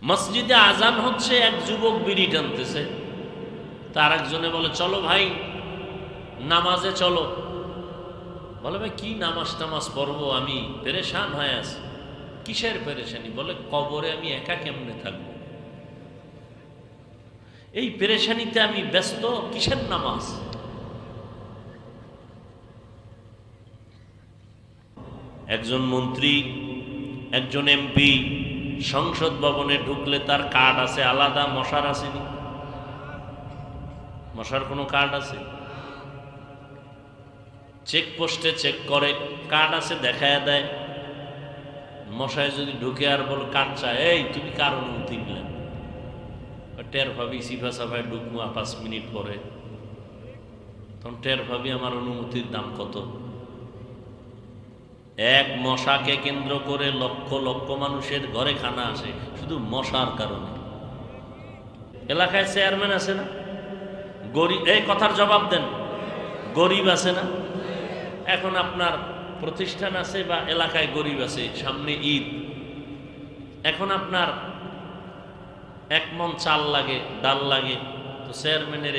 মসজিদে আজান হচ্ছে, এক যুবক বিড়ি টানতেছে, তার একজনে বলে চলো ভাই নামাজে চলো। বলে ভাই কি নামাজ টামাজ পড়বো, আমি পেরেশান হয়ে আছি। কিসের পেরেশানি? বলে কবরে আমি একা কেমনে থাকবো, এই পেরেশানিতে আমি ব্যস্ত, কিসের নামাজ? একজন মন্ত্রী, একজন এমপি সংসদ ভবনে ঢুকলে তার কার্ড আছে আলাদা, মশার আসেনি? মশার কোনো কার্ড আছে? চেকপোস্টে চেক করে, কার্ড আছে দেখায় দেয়। মশায় যদি ঢুকে আর বল কার্ড চায়, এই তুমি কার অনুমতি নিলেন? টের ভাবি সিফা সাফায় ঢুকবো 5 মিনিট পরে, তখন টের ভাবি আমার অনুমতির দাম কত। এক মশাকে কেন্দ্র করে লক্ষ লক্ষ মানুষের ঘরে খানা আসে শুধু মশার কারণে। এলাকায় চেয়ারম্যান আছে না, গরিব, এই কথার জবাব দেন, গরিব আছে না? এখন আপনার প্রতিষ্ঠান আছে বা এলাকায় গরিব আছে, সামনে ঈদ, এখন আপনার 1 মণ চাল লাগে, ডাল লাগে, তো চেয়ারম্যানের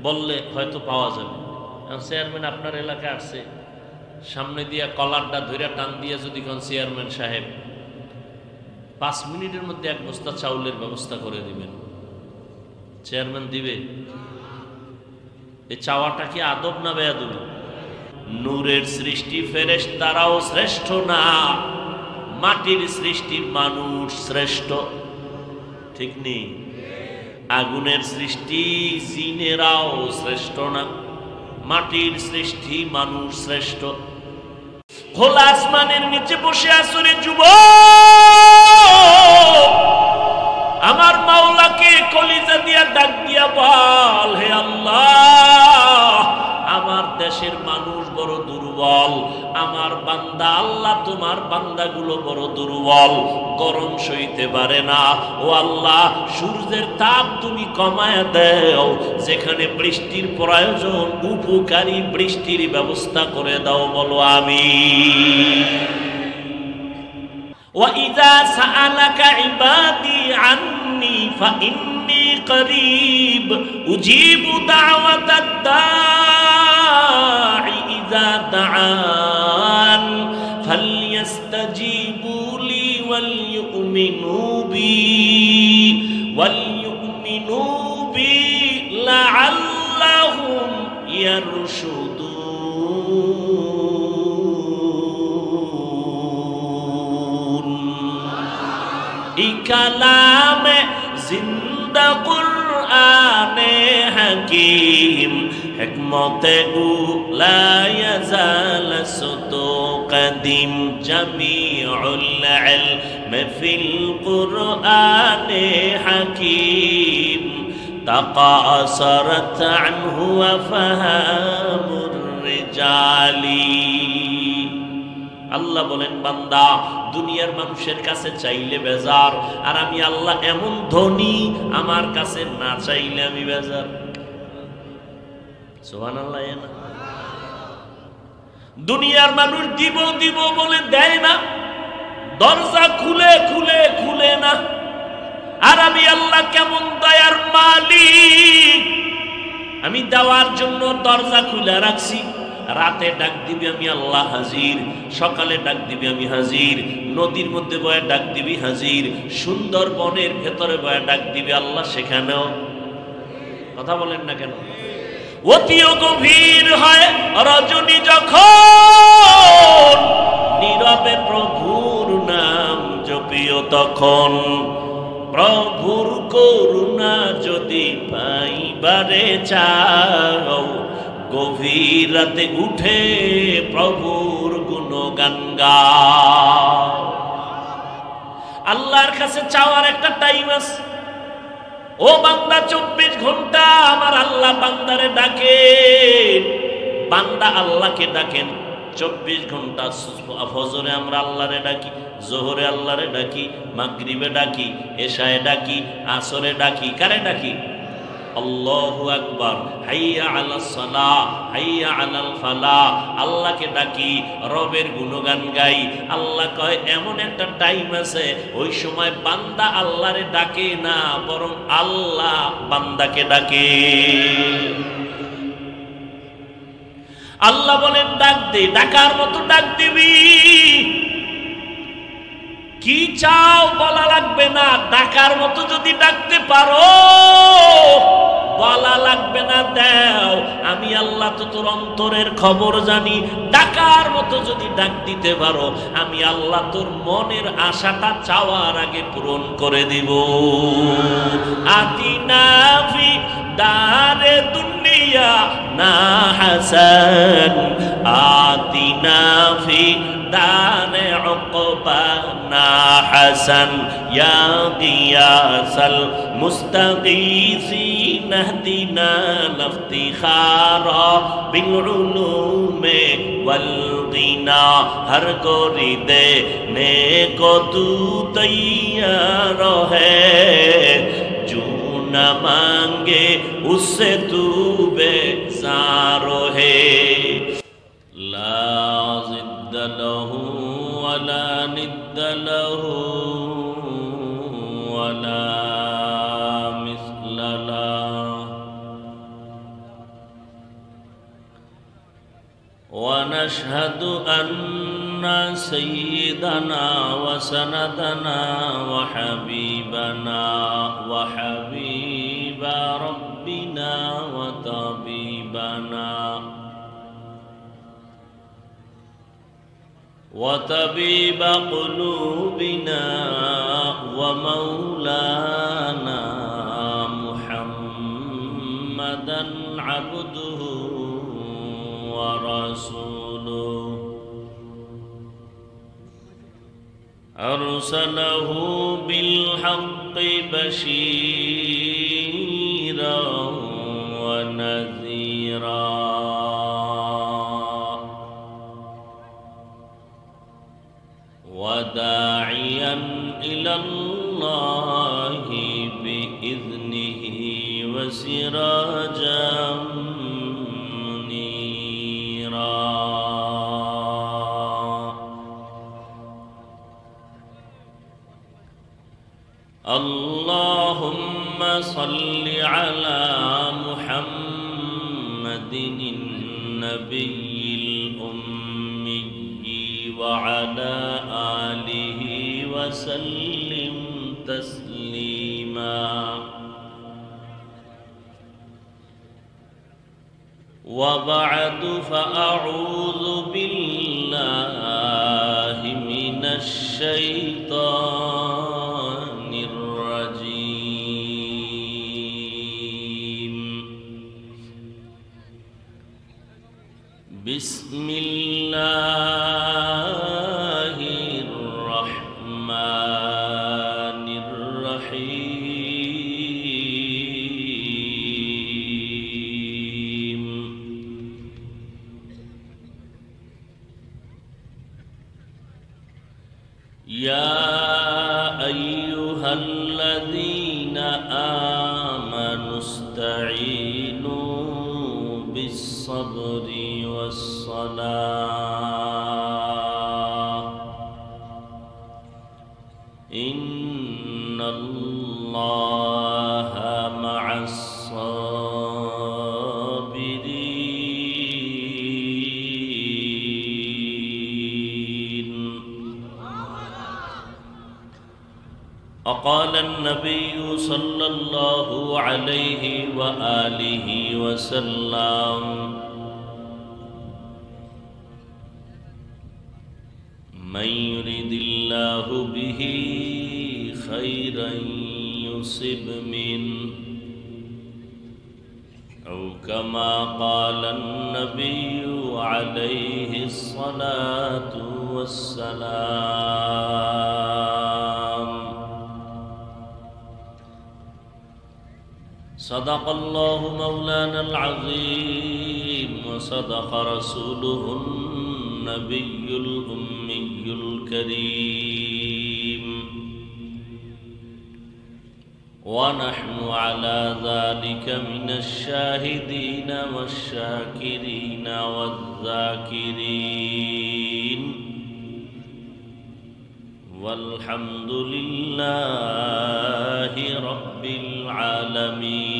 বললে হয়তো পাওয়া যাবে। এখন চেয়ারম্যান আপনার এলাকায় আসছে, সামনে দিয়া কলারটা ধরে টান দিয়ে যদি কোন চেয়ারম্যান সাহেব 5 মিনিটের মধ্যে 1 বস্তা চাউলের ব্যবস্থা করে দিবেন, চেয়ারম্যান দিবে? এই চাওয়াটা কি আদব না বেয়াদবি? নূরের সৃষ্টি ফেরেশতারাও শ্রেষ্ঠ না, মাটির সৃষ্টি মানুষ শ্রেষ্ঠ, ঠিক নেই? আগুনের সৃষ্টি জিনেরাও শ্রেষ্ঠ না, মাটির সৃষ্টি মানুষ শ্রেষ্ঠ। খোলা আসমানের নিচে বসে আসরে যুবক, আমার মাওলাকে কলিজা দিয়া ডাক দিয়া বল, হে আল্লাহ আমার দেশের মানুষ বড় দুর্বল, আমার বান্দা আল্লাহ তোমার বান্দাগুলো বড় দুর্বল, গরম সইতে পারে না। ও আল্লাহ সূর্যের তাপ তুমি কমায় দাও, যেখানে বৃষ্টির প্রয়োজন উপকারী বৃষ্টির ব্যবস্থা করে দাও, বলো আমিন। ওয়া ইযা সাআলাকা ইবাদি আন্নী ফাইন্নী করিব উজিবু দাওয়াতাদ দাঈ ইযা দাআন ফালইস্তাজিবু লি ওয়াল ইউমিনু বি লাআল্লাহুম ইয়ারশুদুন। ই কালামে জিন্দা কুরআনে হাকিম, হিকমতে উলা ইয়াজাল সুতু কদিম, জামিউল ইলম ফিল কুরআনে হাকিম, তাকাসারাত আনহু আফহামুর রিজালি। আল্লাহ বলেন বান্দা দুনিয়ার মানুষের কাছে চাইলে বেজার, আর আমি আল্লাহ এমন ধনী, আমার কাছে না চাইলে আমি বেজার। সুবহানাল্লাহ। না দুনিয়ার মানুষ দিব দিব বলে দেয় না, দরজা খুলে খুলে খুলে না, আর আমি আল্লাহ কেমন দয়ার মালিক, আমি দেওয়ার জন্য দরজা খুলে রাখছি। রাতে ডাক দিবি আমি আল্লাহ হাজির, সকালে ডাক দিবি আমি হাজির, নদীর মধ্যে বয়ে ডাক দিবি হাজির, সুন্দর বনের ভেতরে বয়ে ডাক দিবি আল্লাহ সেখানেও। কথা বলেন না কেন? অতিও গভীর হয় রজনী যখন, নীরবে প্রভুর নাম জপিও তখন, প্রভুর করুণা যদি পাইবারে চাও, গভীর রাতে উঠে প্রভুর গুণগান গাও। আল্লাহর কাছে চাওয়ার একটা টাইম আছে। ও বান্দা 24 ঘন্টা আমার আল্লাহ বান্দারে ডাকে, বান্দা আল্লাহকে ডাকেন 24 ঘন্টা। ফজরে আমরা আল্লাহরে ডাকি, জোহরে আল্লাহরে ডাকি, মাগরিবে ডাকি, এশায়ে ডাকি, আসরে ডাকি। কারে ডাকি? আল্লাহু আকবার, হাইয়া আলাস সালাহ, হাইয়া আলাল ফালাহ, আল্লাহকে ডাকি, রবের গুণগান গাই। আল্লাহ কয় এমন একটা টাইম আছে ওই সময় বান্দা আল্লাহরে ডাকে না, বরং আল্লাহ বান্দাকে ডাকে। আল্লাহ বলেন ডাক দে, ডাকার মতো ডাক দিবি। কি চাও বলা লাগবে না, ডাকার মতো যদি ডাকতে পারো বলা লাগবে না, দাও আমি আল্লাহ তো তোর অন্তরের খবর জানি। ডাকার মতো যদি ডাক দিতে পারো আমি আল্লাহ তোর মনের আশাটা চাওয়ার আগে পূরণ করে দিব। আতিনা ফি দারে দুনিয়া না হাসান, আতিনা ফি দারে উকবা না হাসান, ইয়া গিয়াসাল মুস্তাগীসিন اهدنا الافتخارا بالعلوم والغنى ہر گوری دینے کو تو تیار ہے، جو نہ مانگے اس سے تو بیزار ہے۔ لا ضد له ولا ند له ولا ونشهد أن سيدنا وسندنا وحبيبنا وحبيب ربنا وطبيبنا وطبيب قلوبنا ومولانا محمدا عبده ورسوله أرسله بالحق بشيرا ونذيرا وداعيا إلى الله بإذنه وسراجا اللهم صل على محمد النبي الأمي وعلى آله وسلم تسليما، وبعد فأعوذ بالله من الشيطان الرجيم، بسم الله الرحمن الرحيم، يا أيها الذين آمنوا استعينوا بالصبر والصلاة، إن الله مع الصابرين. وقال النبي صلى الله عليه وآله وسلم: من يرد الله به خيرا يصب منه، أو كما قال النبي عليه الصلاة والسلام. صدق الله مولانا العظيم، وصدق رسوله النبي الأمي الكريم، ونحن على ذلك من الشاهدين والشاكرين والذاكرين والحمد لله رب العالمين.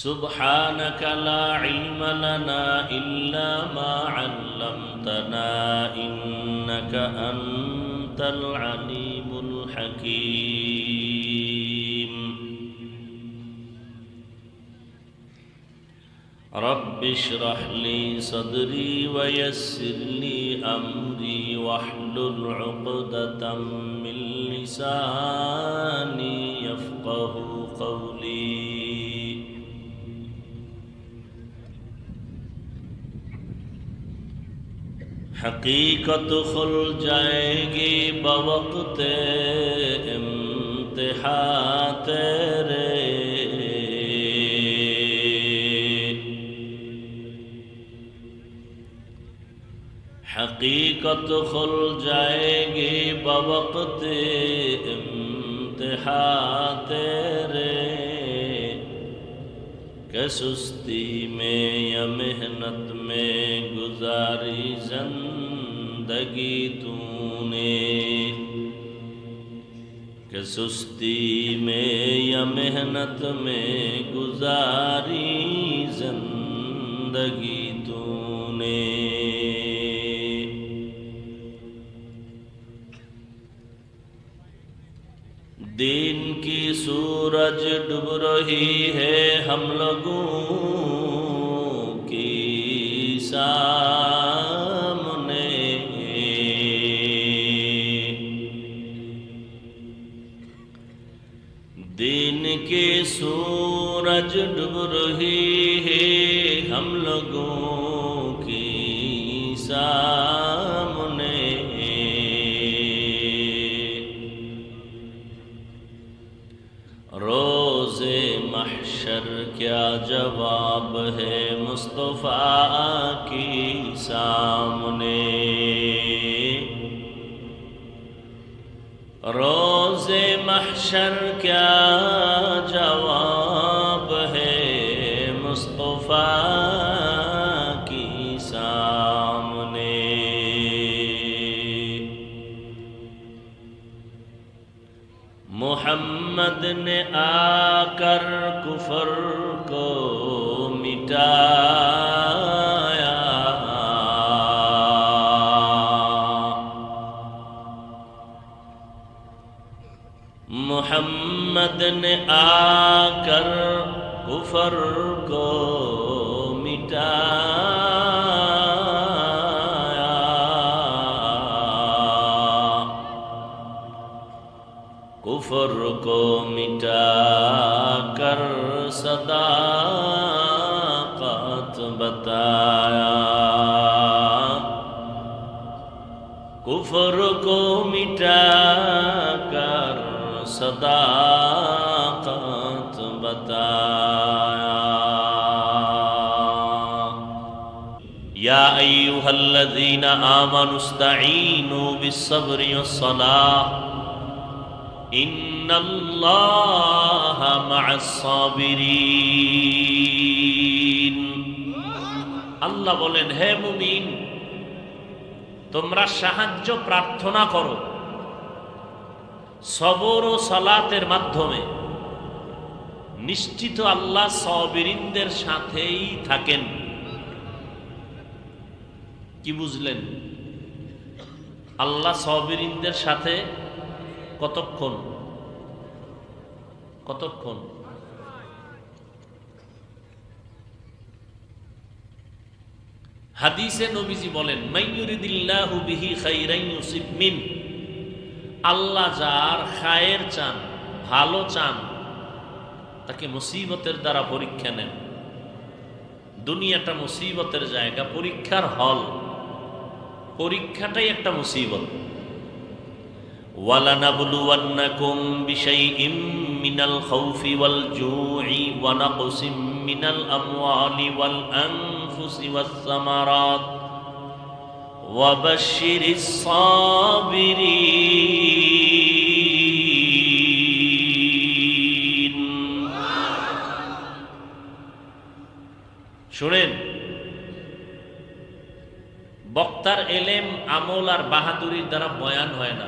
سبحانك لا علم لنا إلا ما علمتنا إنك أنت العليم الحكيم. رب اشرح لي صدري ويسر لي أمري واحلل عقدة من لساني يفقه قولي. حقیقت کھل جائے گی بوقت امتحان تیرے، حقیقت کھل جائے گی بوقت امتحان تیرے، کہ سستی میں یا محنت میں گزاری زندگی تو نے، کہ سستی میں یا محنت میں گزاری زندگی تو نے. دین کی سورج ڈوب رہی ہے ہم لوگوں کی سامنے، دین کی سورج ڈوب رہی ہے ہم لوگوں کی سامنے. روز محشر کیا جواب ہے مصطفیٰ کی سامنے، روز محشر کیا جواب ہے مصطفیٰ کی سامنے. محمد نے آ کر کفر کو مٹایا، محمد نے آ کر کفر کو مٹایا، کفر کو مٹا کر صداقت بتایا، کفر کو مٹا کر صداقت بتایا. یا ایھا الذین آمنوا استعینوا بالصبر والصلاۃ ان اللہ مع الصابرین. আল্লাহ বলেন, হে মুমিন, তোমরা সাহায্য প্রার্থনা করো সবর ও সালাতের মাধ্যমে, নিশ্চিত আল্লাহ সাবিরিনদের সাথেই থাকেন। কি বুঝলেন? আল্লাহ সাবিরিনদের সাথে কতক্ষণ কতক্ষণ? হাদিসে নবীজি বলেন, মাইয়ুরিদিল্লাহু বিহি খাইরান ইউসিব মিন, আল্লাহ যার খায়ের চান, ভালো চান, তাকে মুসিবতের দ্বারা পরীক্ষা নেন। দুনিয়াটা মুসিবতের জায়গা, পরীক্ষার হল, পরীক্ষাটাই একটা মুসিবত। ওয়ালানাবলুওয়ান্নাকুম বিশাইইম মিনাল খাউফি ওয়াল জুই ওয়া নাকসিম মিনাল আমওয়ালি ওয়াল আনফুসি ওয়াস সামারাত ওয়াবাশশিরিস সাবিরিন। শুনেন, বক্তার এলেম আমল আর বাহাদুরির দ্বারা বয়ান হয় না,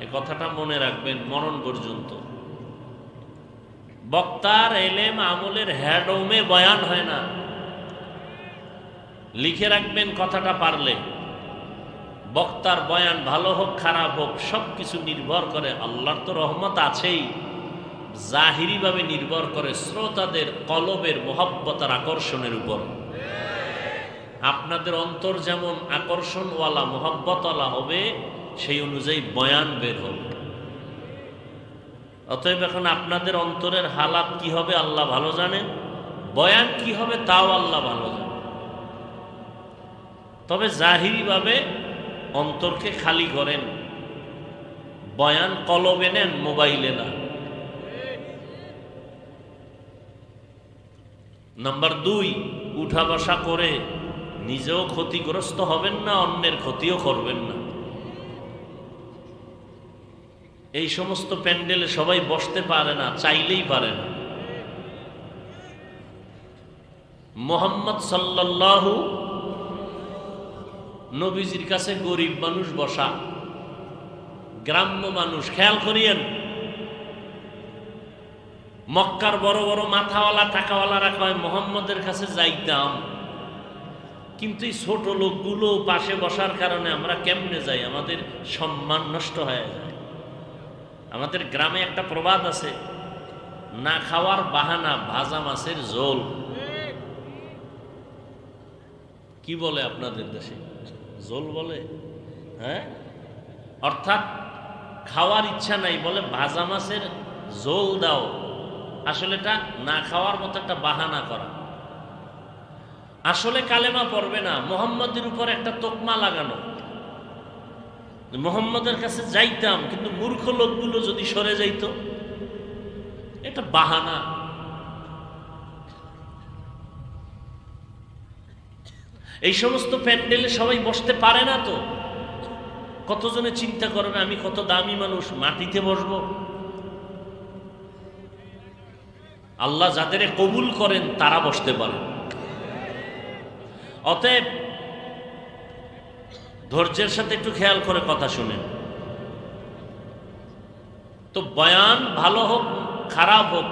এ কথাটা মনে রাখবেন মরণ পর্যন্ত। বক্তার এলেম আমলের হ্যাডোমে বয়ান হয় না, লিখে রাখবেন কথাটা পারলে। বক্তার বয়ান ভালো হোক খারাপ হোক সবকিছু নির্ভর করে, আল্লাহর তো রহমত আছেই, জাহিরিভাবে নির্ভর করে শ্রোতাদের কলবের মোহব্বত আর আকর্ষণের উপর। আপনাদের অন্তর যেমন আকর্ষণওয়ালা মোহব্বতওয়ালা হবে, সেই অনুযায়ী বয়ান বের হবে। অতএব এখন আপনাদের অন্তরের হালাত কি হবে আল্লাহ ভালো জানেন, বয়ান কি হবে তাও আল্লাহ ভালো জানেন। তবে জাহিরিভাবে অন্তরকে খালি করেন, বয়ান কলবে নেন, মোবাইলে না। নাম্বার 2, উঠা বসা করে নিজেও ক্ষতিগ্রস্ত হবেন না, অন্যের ক্ষতিও করবেন না। এই সমস্ত প্যান্ডেলে সবাই বসতে পারে না, চাইলেই পারে না। মুহাম্মদ সাল্লাল্লাহু নবীজির কাছে গরিব মানুষ বসা, গ্রাম্য মানুষ। খেয়াল করিয়েন, মক্কার বড় বড় মাথাওয়ালা টাকাওয়ালারা কয় মুহাম্মদের কাছে যাইতাম, কিন্তু এই ছোট লোকগুলো পাশে বসার কারণে আমরা কেমনে যাই, আমাদের সম্মান নষ্ট হয়ে যায়। আমাদের গ্রামে একটা প্রবাদ আছে, না খাওয়ার বাহানা ভাজা মাছের ঝোল। কি বলে আপনাদের দেশে? ঝোল বলে, হ্যাঁ? অর্থাৎ খাওয়ার ইচ্ছা নাই, বলে ভাজা মাছের ঝোল দাও। আসলে এটা না খাওয়ার মতো একটা বাহানা করা। আসলে কালেমা পড়বে না, মুহাম্মদের উপর একটা তোকমা লাগানো। মুহাম্মদের কাছে যাইতাম, কিন্তু মূর্খ লোকগুলো যদি সরে যাইত, এটা বাহানা। এই সমস্ত প্যান্ডেলে সবাই বসতে পারে না তো। কতজনে চিন্তা করবে আমি কত দামি মানুষ, মাটিতে বসবো। আল্লাহ যাদের কবুল করেন তারা বসতে পারে। অতএব ধৈর্যের সাথে একটু খেয়াল করে কথা শুনেন। তো বয়ান ভালো হোক খারাপ হোক,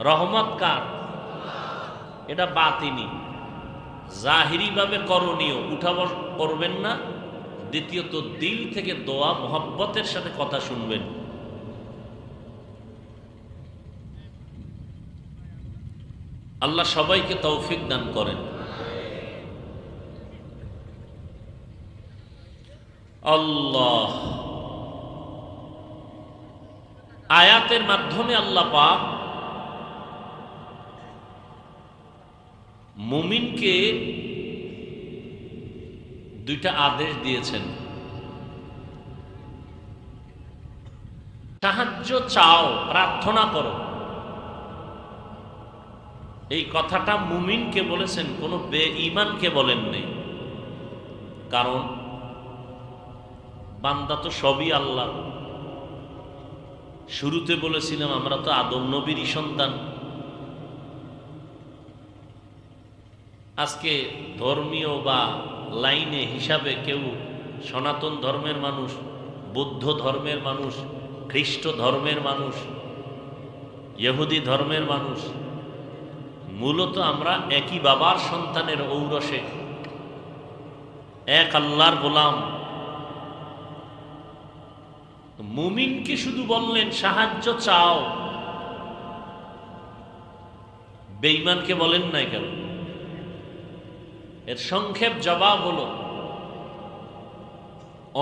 রহমত কার? এটা বাতিনি, জাহিরিভাবে করণীয়। উঠা করবেন না। দ্বিতীয়ত, দিল থেকে দোয়া মোহাব্বতের সাথে কথা শুনবেন। আল্লাহ সবাইকে তৌফিক দান করেন। আল্লাহ আয়াতের মাধ্যমে আল্লাহ পাক মুমিনকে দুইটা আদেশ দিয়েছেন। সাহায্য চাও, প্রার্থনা করো। এই কথাটা মুমিনকে বলেছেন, কোন বেঈমানকে বলেন নেই। কারণ বান্দা তো সবই আল্লাহ। শুরুতে বলেছিলাম আমরা তো আদম নবীরই সন্তান। আজকে ধর্মীয় বা লাইনে হিসাবে কেউ সনাতন ধর্মের মানুষ, বৌদ্ধ ধর্মের মানুষ, খ্রিস্ট ধর্মের মানুষ, ইহুদি ধর্মের মানুষ, মূলত আমরা একই বাবার সন্তানের ঔরসে, এক আল্লাহর গোলাম। মুমিনকে শুধু বললেন সাহায্য চাও, বেঈমানকে বলেন নাই কেন? এর সংক্ষেপ জবাব হলো,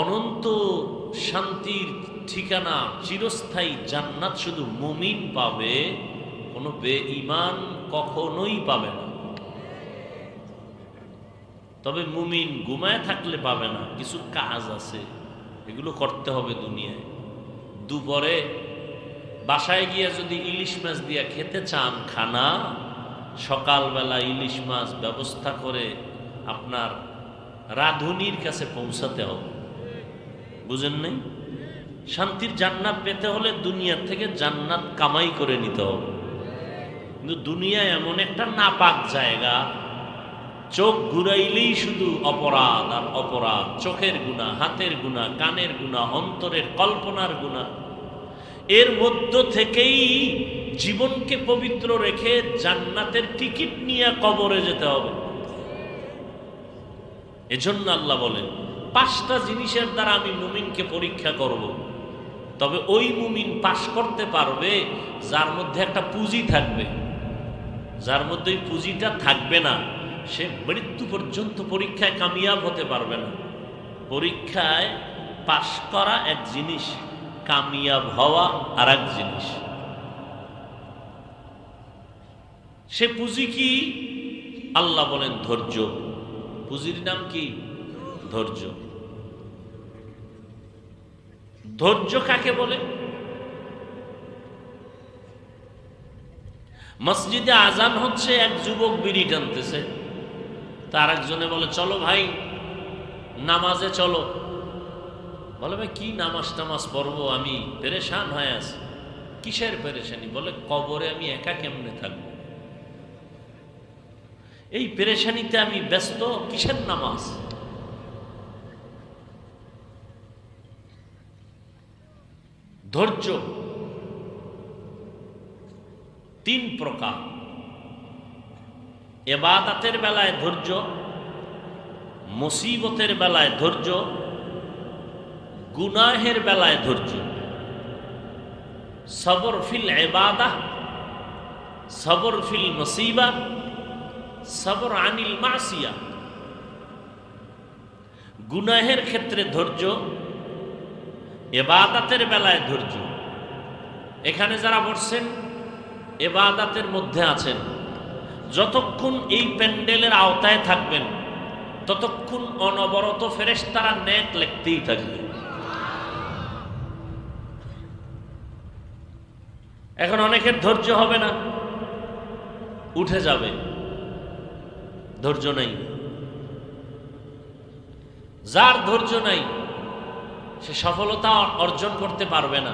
অনন্ত শান্তির ঠিকানা চিরস্থায়ী জান্নাত শুধু মুমিন পাবে, কোনো বেঈমান কখনোই পাবে না। তবে মুমিন ঘুমায় থাকলে পাবে না, কিছু কাজ আছে, এগুলো করতে হবে দুনিয়ায়। দুপুরে বাসায় গিয়ে যদি ইলিশ মাছ দিয়ে খেতে চান খানা, সকালবেলা ইলিশ মাছ ব্যবস্থা করে আপনার রাধুনির কাছে পৌঁছাতে হবে। বুঝেন নাই? শান্তির জান্নাত পেতে হলে দুনিয়ার থেকে জান্নাত কামাই করে নিতে হবে। কিন্তু দুনিয়া এমন একটা নাপাক জায়গা, চোখ ঘুরাইলেই শুধু অপরাধ আর অপরাধ। চোখের গুনাহ, হাতের গুনাহ, কানের গুনাহ, অন্তরের কল্পনার গুনাহ। এর মধ্য থেকেই জীবনকে পবিত্র রেখে জান্নাতের টিকিট নিয়ে কবরে যেতে হবে। এজন্য আল্লাহ বলেন, 5টা জিনিসের দ্বারা আমি মুমিনকে পরীক্ষা করব। তবে ওই মুমিন পাশ করতে পারবে যার মধ্যে একটা পুঁজি থাকবে। যার মধ্যে ওই পুঁজিটা থাকবে না, সে মৃত্যু পর্যন্ত পরীক্ষায় কামিয়াব হতে পারবে না। পরীক্ষায় পাশ করা এক জিনিস, কামিয়াব হওয়া আর এক জিনিস। সে পুঁজি কি? আল্লাহ বলেন ধৈর্য। পুঁজির নাম কি? ধৈর্য। ধৈর্য কাকে বলে? মসজিদে আজান হচ্ছে, এক যুবক বিড়ি টানতেছে, তার একজনে বলে চলো ভাই নামাজে চলো। বলে ভাই কি নামাজ টামাজ পড়বো, আমি পেরেশান হয়ে আছি। কিসের পেরেশানি? বলে কবরে আমি একা কেমনে থাকবো, এই পেরেশানিতে আমি ব্যস্ত, কিসের নামাজ? ধৈর্য 3 প্রকার। ইবাদতের বেলায় ধৈর্য, মুসিবতের বেলায় ধৈর্য, গুনাহের বেলায় ধৈর্য। সবর ফিল ইবাদাহ, সবর ফিল মুসিবা, সবর আনিল মাসিয়া। গুনাহের ক্ষেত্রে ধৈর্য, ইবাদতের বেলায় ধৈর্য। এখানে যারা বসছেন ইবাদতের মধ্যে আছেন, যতক্ষণ এই প্যান্ডেলের আওতায় থাকবেন ততক্ষণ অনবরত ফেরেশতারা নেক লিখতেই থাকবে। এখন অনেকের ধৈর্য হবে না, উঠে যাবে, ধৈর্য নাই। যার ধৈর্য নাই সে সফলতা অর্জন করতে পারবে না।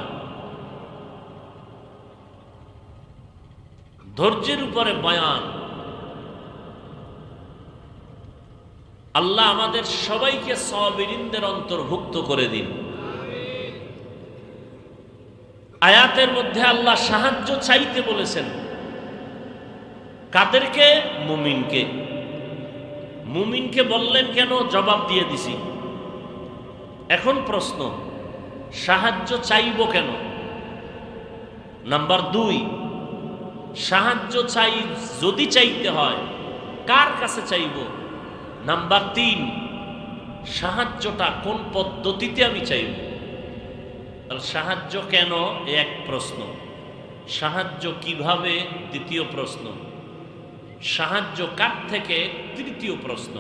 ধৈর্যের উপরে বয়ান। আল্লাহ আমাদের সবাইকে সাবিরিনদের অন্তর্ভুক্ত করে দিন। আয়াতের মধ্যে আল্লাহ সাহায্য চাইতে বলেছেন। কাদেরকে? মুমিনকে। মুমিনকে বললেন কেন? জবাব দিয়ে দিছি। এখন প্রশ্ন, সাহায্য চাইব কেন? নাম্বার 2, সাহায্য চাই যদি চাইতে হয় কার কাছে চাইব? নাম্বার 3, সাহায্যটা কোন পদ্ধতিতে আমি চাইব? সাহায্য কেন? এক প্রশ্ন। সাহায্য কিভাবে? দ্বিতীয় প্রশ্ন। সাহায্য কার থেকে? তৃতীয় প্রশ্ন।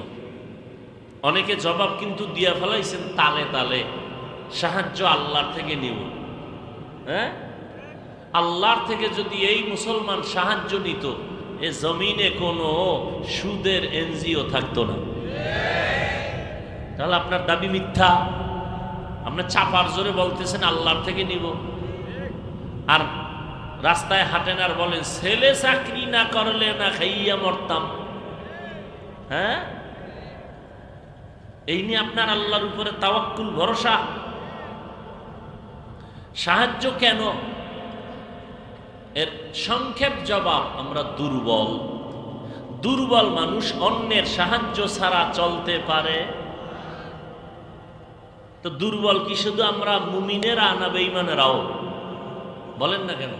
অনেকে জবাব কিন্তু দিয়া ফেলাইছেন তালে তালে, সাহায্য আল্লাহর থেকে নিব। হ্যাঁ, আল্লাহর থেকে যদি এই মুসলমান সাহায্য নিত, এ জমিনে কোনো সুদের এনজিও থাকতো না। তাহলে আপনার দাবি মিথ্যা। আপনি চাপার জোরে বলতেছেন আল্লাহর থেকে নিব, আর রাস্তায় হাঁটেন আর বলেন ছেলে চাকরি না করলে না খাইয়া মরতাম। হ্যাঁ, এই নিয়ে আপনার আল্লাহর উপরে তাওয়াক্কুল, ভরসা। সাহায্য কেন? এর সংক্ষেপ জবাব, আমরা দুর্বল। দুর্বল মানুষ অন্যের সাহায্য ছাড়া চলতে পারে? তো দুর্বল কি শুধু আমরা মুমিনেরা না বেঈমানেরাও? বলেন না কেন?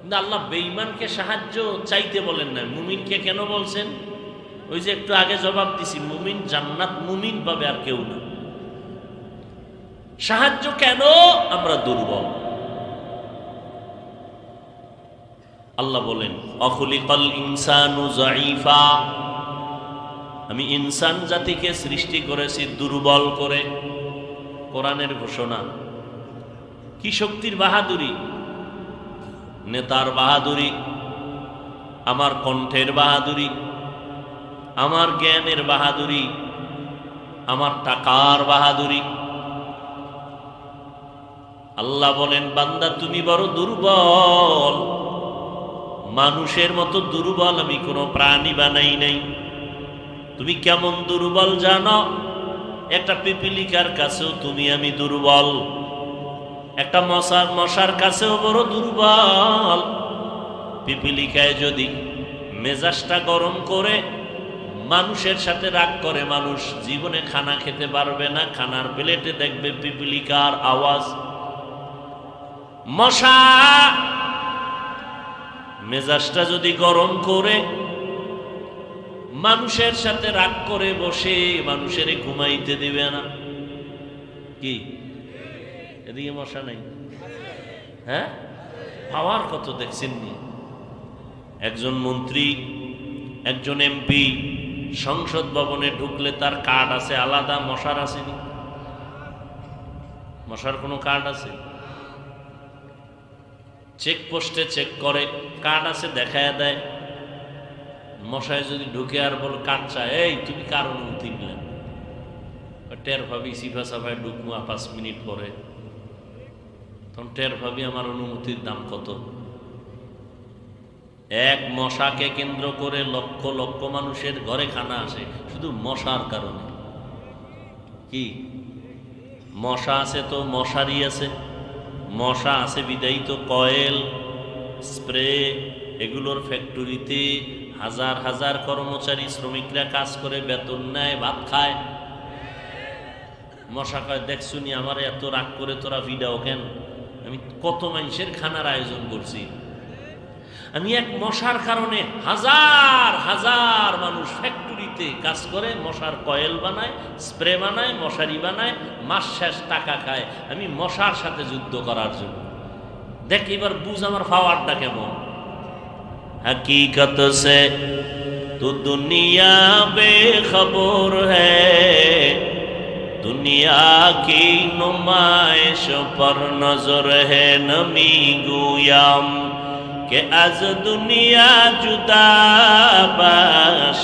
কিন্তু আল্লাহ বেঈমানকে সাহায্য চাইতে বলেন না, মুমিনকে কেন বলছেন? ওই যে একটু আগে জবাব দিছি, মুমিন জান্নাত মুমিন পাবে, আর কেউ না। সাহায্য কেন? আমরা দুর্বল। আল্লাহ বলেন অখুলিকাল ইনসানু যায়ীফা, আমি ইনসান জাতিকে সৃষ্টি করেছি দুর্বল করে। কোরআনের ঘোষণা। কি শক্তির বাহাদুরি! নেতার বাহাদুরি, আমার কণ্ঠের বাহাদুরি, আমার জ্ঞানের বাহাদুরি, আমার টাকার বাহাদুরি। আল্লাহ বলেন, বান্দা তুমি বড় দুর্বল, মানুষের মতো দুর্বল আমি কোনো প্রাণী বানাই নাই। তুমি কেমন দুর্বল জানো? একটা পিপিলিকার কাছেও তুমি আমি দুর্বল, একটা মশার কাছেও বড় দুর্বল। পিপিলিকায় যদি মেজাজটা গরম করে মানুষের সাথে রাগ করে, মানুষ জীবনে খানা খেতে পারবে না। খানার প্লেটে দেখবে পিপিলিকার আওয়াজ। মশা মেজাজটা যদি গরম করে মানুষের সাথে রাগ করে বসে, মানুষের ঘুমাইতে দিবে না। কি এদিকে মশা নাই? হ্যাঁ, পাওয়ার কত দেখছেন নি? একজন মন্ত্রী, একজন এমপি সংসদ ভবনে ঢুকলে তার কার্ড আছে আলাদা, মশার আসেনি? মশার কোনো কার্ড আছে? চেকপোস্টে চেক করে, কার্ড আছে দেখায় দেয়। মশায় যদি ঢুকে আর বল কার্ড চায়, এই তুমি কার অনুমতি নিলেন? টের ভাবি সিফা সাফায় ঢুকমা 5 মিনিট পরে, তখন টের ভাবি আমার অনুমতির দাম কত। এক মশাকে কেন্দ্র করে লক্ষ লক্ষ মানুষের ঘরে খানা আসে শুধু মশার কারণে। কি মশা আছে তো মশারি আছে, মশা আছে বিদায়ী তো কয়েল, স্প্রে, এগুলোর ফ্যাক্টরিতে হাজার হাজার কর্মচারী শ্রমিকরা কাজ করে, বেতন নেয়, ভাত খায়। মশা কয়, দেখছুনি আমার এত রাগ করে তোরা ভিডাও কেন? আমি কত মানুষের খানার আয়োজন করছি। আমি এক মশার কারণে হাজার হাজার মানুষ ফ্যাক্টরিতে কাজ করে, মশার কয়েল বানায়, স্প্রে বানায়, মশারি বানায়, মাস শেষ টাকা খায়। আমি মশার সাথে যুদ্ধ করার জন্য। দেখ এবার বুঝ আমার পাওয়ারটা কেমন। हकीकत से तू दुनिया बेखबर है, दुनिया की नुमाइश पर नजर है नमी गुयाम के आज दुनिया जुदा बाश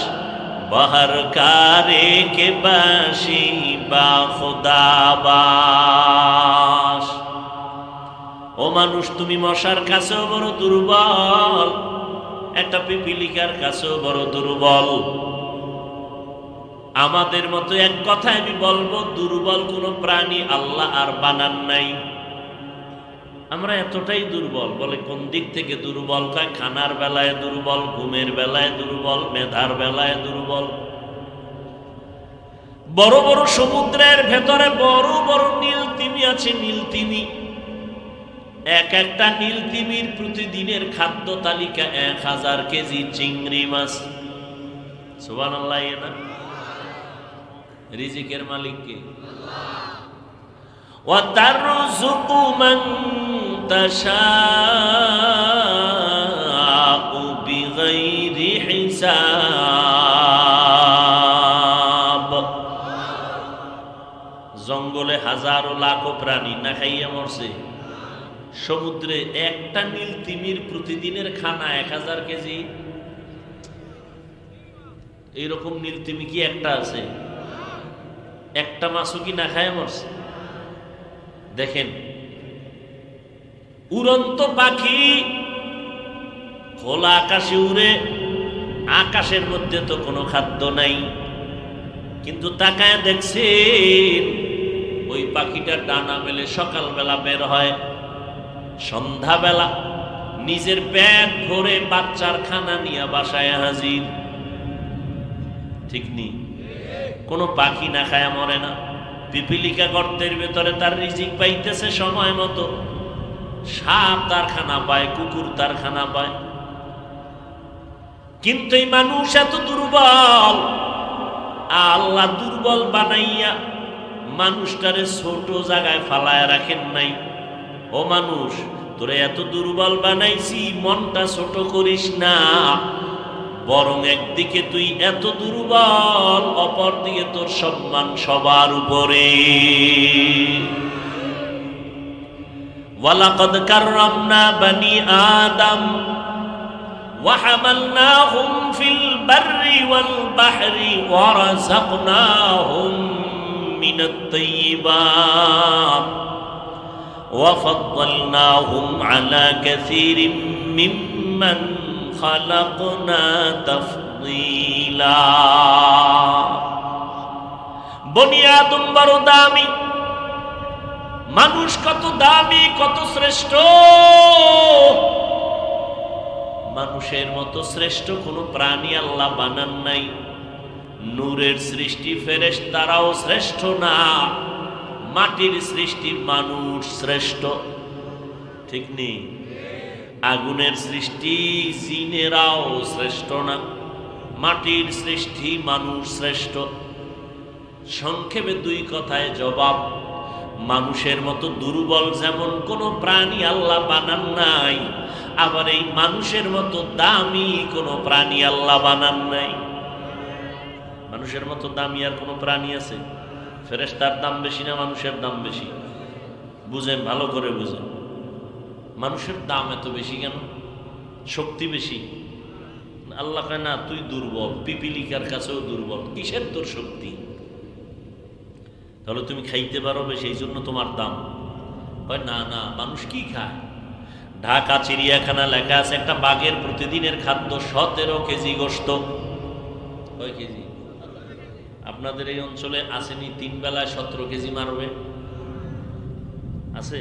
बहर कारे के बाशी बा खुदा बाश। ও মানুষ, তুমি মশার কাছেও বড় দুর্বল, একটা পিপিলিকার কাছেও বড় দুর্বল। আমাদের মতো এক কথায় আমি বলবো, দুর্বল কোন প্রাণী আল্লাহ আর বানান নাই। আমরা এতটাই দুর্বল। বলে কোন দিক থেকে দুর্বল? কয় খানার বেলায় দুর্বল, ঘুমের বেলায় দুর্বল, মেধার বেলায় দুর্বল। বড় বড় সমুদ্রের ভেতরে বড় বড় নীল তিমি আছে, নীল তিমি। এক একটা নীল তিমির প্রতিদিনের খাদ্য তালিকা 1000 কেজি চিংড়ি মাছ। সুবহানাল্লাহ। না রিজিকের মালিক কে? ওয়া তারযুকু মান তাশাউ বিগাইরি হিসাব। জঙ্গলে হাজারো লাখো প্রাণী না খাইয়া মরছে, সমুদ্রে একটা নীল তিমির প্রতিদিনের খানা 1000 কেজি। এইরকম নীল তিমি কি একটা আছে? একটা মাছও কি না খায় মরছে? দেখেন, উড়ন্ত পাখি খোলা আকাশে উড়ে, আকাশের মধ্যে তো কোনো খাদ্য নাই, কিন্তু তাকায় দেখছেন ওই পাখিটা ডানা মেলে সকালবেলা বের হয়, সন্ধ্যাবেলা নিজের পেট ভরে বাচ্চার খানা নিয়ে বাসায় হাজির। ঠিক নেই? কোনো পাখি না খায়া মরে না। পিপিলিকা গর্তের ভেতরে তার রিজিক পাইতেছে সময় মতো, সাপ তার খানা পায়, কুকুর তার খানা পায়। কিন্তু এই মানুষ এত দুর্বল, আল্লাহ দুর্বল বানাইয়া মানুষটারে ছোট জায়গায় ফালায় রাখেন নাই। ও মানুষ, তোরে এত দুর্বল বানাইছি, মনটা ছোট করিস না, বরং একদিকে তুই এত দুর্বল, অপর দিকে তোর সম্মান সবার উপরে। ওয়ালাকাদ কাররামনা বানি আদম ওয়া হামালনাহুম ফিল বাররি ওয়াল বাহরি ওয়া রাযাকনাহুম মিনাত তাইয়্যিবাত ওয়া ফাদ্দালনাহুম আলা কাসীরিম মিম্মান খালাকনা তাফদীলা। বনি আদম বড় দামি, মানুষ কত দামি, কত শ্রেষ্ঠ। মানুষের মতো শ্রেষ্ঠ কোন প্রাণী আল্লাহ বানান নাই। নূরের সৃষ্টি ফেরেশতারাও শ্রেষ্ঠ না, মাটির সৃষ্টি মানুষ শ্রেষ্ঠ, ঠিক নেই? আগুনের সৃষ্টি জিনেরাও শ্রেষ্ঠ না, মাটির সৃষ্টি মানুষ শ্রেষ্ঠ। সংক্ষেপে দুই কথায় জবাব, মানুষের মতো দুর্বল যেমন কোন প্রাণী আল্লাহ বানান নাই, আবার এই মানুষের মতো দামি কোন প্রাণী আল্লাহ বানান নাই। মানুষের মতো দামি আর কোন প্রাণী আছে? ফেরেশতার দাম বেশি না মানুষের দাম বেশি? বুঝেন, ভালো করে বুঝেন। মানুষের দাম এত বেশি কেন? শক্তি বেশি? আল্লাহ কয় না তুই দুর্বল, পিপিলিকার কাছেও দুর্বল, কিসের তোর শক্তি? তাহলে তুমি খাইতে পারো বেশি, এই জন্য তোমার দাম। কয় না না, মানুষ কি খায়? ঢাকা চিড়িয়াখানা লেখা আছে একটা বাঘের প্রতিদিনের খাদ্য 17 কেজি গোশত। কয় কেজি? আপনাদের এই অঞ্চলে আসেনি 3 বেলায় 17 কেজি মারবে? আছে?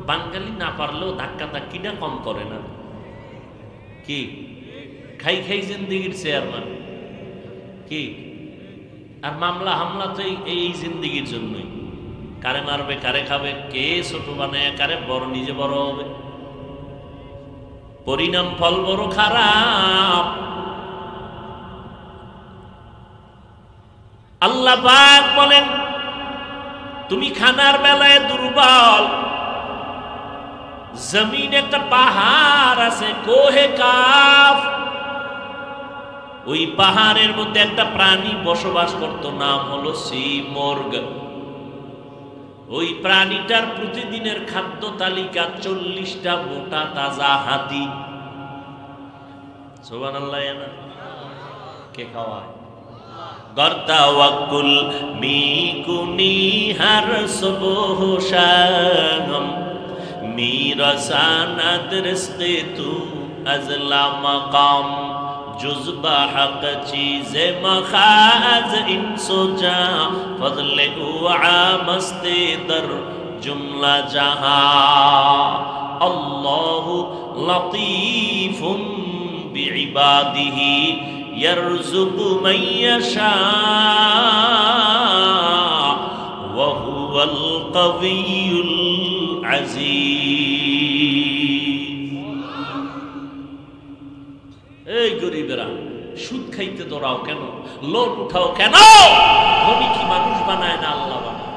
বাঙালি না পারলেও ধাক্কা ধাক্কিটা কম করে না কি? খাই খাই জিন্দিগির চেয়ারম্যান কি? আর মামলা হামলা তো এই জিন্দিগির জন্যই। কারে মারবে, কারে খাবে, কে ছোট বানায় কারে বড়, নিজে বড় হবে। পরিণাম ফল বড় খারাপ। আল্লাহ পাক বলেন তুমি খানার বেলায় দুর্বল। জমিন একটা পাহাড় আছে, কোহে কাফ, ওই পাহাড়ের মধ্যে একটা প্রাণী বসবাস করত, নাম হলো সিমর্গ। ওই প্রাণীটার প্রতিদিনের খাদ্য তালিকা 40টা মোটা তাজা হাতি। সুবহানাল্লাহ। কে খাওয়ায়? গর্তা ওয়াকুল মিকুনি হার সুবহ শাম মিরাসানাদ রিজকে তু আজলা মাকাম जुज़्बा हक़ चीज़े मखाज़ इंसुजा फज़ले उआ मस्ते दर जुमला जहां अल्लाहु लतीफ़ुम बिइबादिही यर्ज़ुक़ु मन यशा व हुवल क़वियुल अज़ीज़। এই গরিবেরা, সুদ খাইতে দৌড়াও কেন? লোন উঠাও কেন? ধনী কি মানুষ বানায় না আল্লাহ বানায়?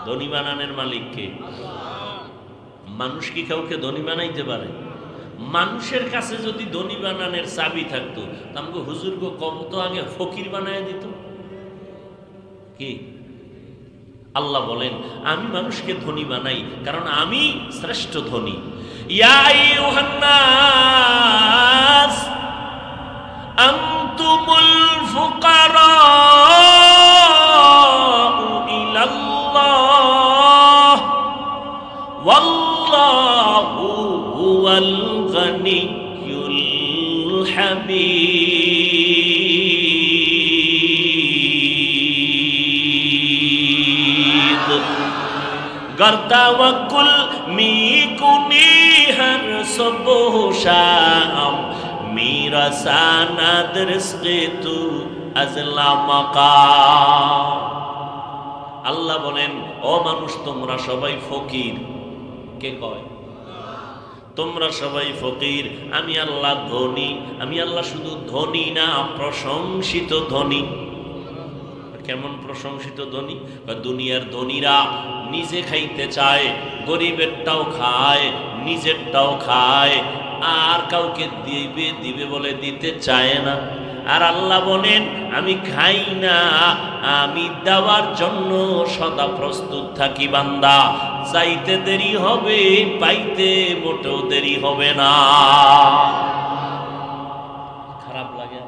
ধনী বানানোর মালিক কে? মানুষ কি কাউকে ধনী বানাইতে পারে? মানুষের কাছে যদি ধনী বানানোর চাবি থাকতো, আমাকে হুজুর গো কব তো আগে ফকির বানায় দিত কি? আল্লাহ বলেন আমি মানুষকে ধনী বানাই কারণ আমি শ্রেষ্ঠ ধনী। ইয়া আইয়ুহান নাস আনতুমুল ফুকারাউ ইলাল্লাহ ওয়াল্লাহু হুয়াল গানিয়্যুল হামিদ। গর্তা ওয়াকুল মিকুনি হর সুবহ শাম মিরাসানাদ রিজকে তু আজলা মাকাম। আল্লাহ বলেন ও মানুষ তোমরা সবাই ফকির। কে কয়? তোমরা সবাই ফকির, আমি আল্লাহ ধনী। আমি আল্লাহ শুধু ধনী না, প্রশংসিত ধনী। কেমন প্রশংসিত ধনী? দুনিয়ার ধনীরা নিজে খাইতে চায়, গরিবেরটাও খায়, নিজেরটাও খায়, আর কাউকে দিবে দিবে বলে দিতে চায় না। আর আল্লাহ বলেন আমি খাই না, আমি দেওয়ার জন্য সদা প্রস্তুত থাকি। বান্দা চাইতে দেরি হবে, পাইতে মোটেও দেরি হবে না। খারাপ লাগে?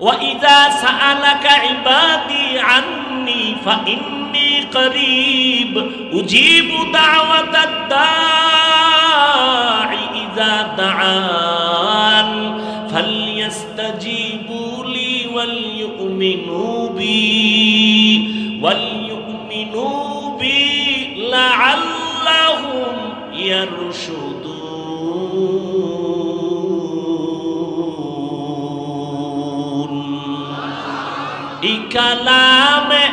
وَإِذَا سَأَلَكَ عِبَادِي عَنِّي فَإِنِّي قَرِيبٌ أُجِيبُ دَعْوَةَ الدَّاعِ إِذَا دَعَانِ فَلْيَسْتَجِيبُوا لِي وَلْيُؤْمِنُوا بِي لَعَلَّهُمْ يَرْشُدُونَ কালামে